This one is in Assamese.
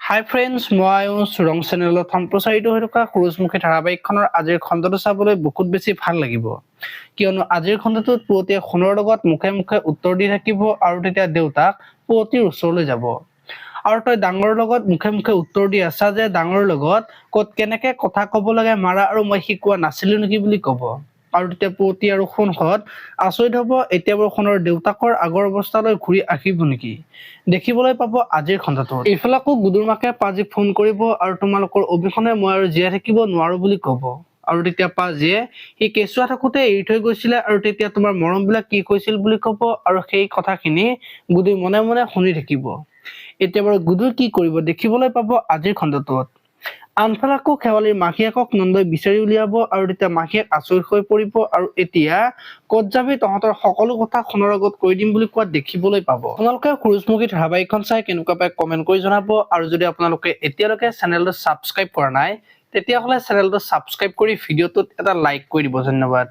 হাই ফ্ৰেণ্ডছ, মই ৰং চেনেলত সম্প্ৰচাৰিত হৈ থকা সূৰুজমুখী ধাৰাবাহিকখনৰ আজিৰ খণ্ডটো চাবলৈ বহুত বেছি ভাল লাগিব, কিয়নো আজিৰ খণ্ডটোত পুৱতিয়ে সোণৰ লগত মুখে মুখে উত্তৰ দি থাকিব আৰু তেতিয়া দেউতাক পুৱতিৰ ওচৰলৈ যাব আৰু তই ডাঙৰৰ লগত মুখে মুখে উত্তৰ দি আছা যে ডাঙৰৰ লগত ক'ত কেনেকে কথা ক'ব লাগে মাৰা আৰু মই শিকোৱা নাছিলো নেকি বুলি ক'ব। আৰু তেতিয়া পুৱতি আৰু সোণহঁত আচৰিত হ'ব, এতিয়া বাৰু সোণৰ দেউতাকৰ আগৰ অৱস্থালৈ ঘূৰি আহিব নেকি, দেখিবলৈ পাব আজিৰ খণ্ডটোত। এইফালে আকৌ গুডুৰ মাকে পাজিক ফোন কৰিব আৰু তোমালোকৰ অবিহনে মই আৰু জীয়াই থাকিব নোৱাৰো বুলি ক'ব। আৰু তেতিয়া পাজিয়ে সি কেঁচুৱা থাকোতে এৰি থৈ গৈছিলে আৰু তেতিয়া তোমাৰ মৰম বিলাক কি কৈছিল বুলি ক'ব আৰু সেই কথাখিনি গুডুই মনে মনে শুনি থাকিব। এতিয়া বাৰু গুডুই কি কৰিব দেখিবলৈ পাব আজিৰ খণ্ডটোত। আনফালে আকৌ শেৱালিৰ মাহীয়েকক নন্দই বিচাৰি উলিয়াব আৰু তেতিয়া মাহীয়েক আচৰিত হৈ পৰিব আৰু এতিয়া ক'ত যাবি, তহঁতৰ সকলো কথা সোণৰ আগত কৈ দিম বুলি কোৱা দেখিবলৈ পাব। আপোনালোকে সূৰুজমুখী ধাৰাবাহিকখন চাই কেনেকুৱা পায় কমেন্ট কৰি জনাব আৰু যদি আপোনালোকে এতিয়ালৈকে চেনেলটো ছাবস্ক্ৰাইব কৰা নাই তেতিয়াহ'লে চেনেলটো ছাবস্ক্ৰাইব কৰি ভিডিঅ'টোত এটা লাইক কৰি দিব। ধন্যবাদ।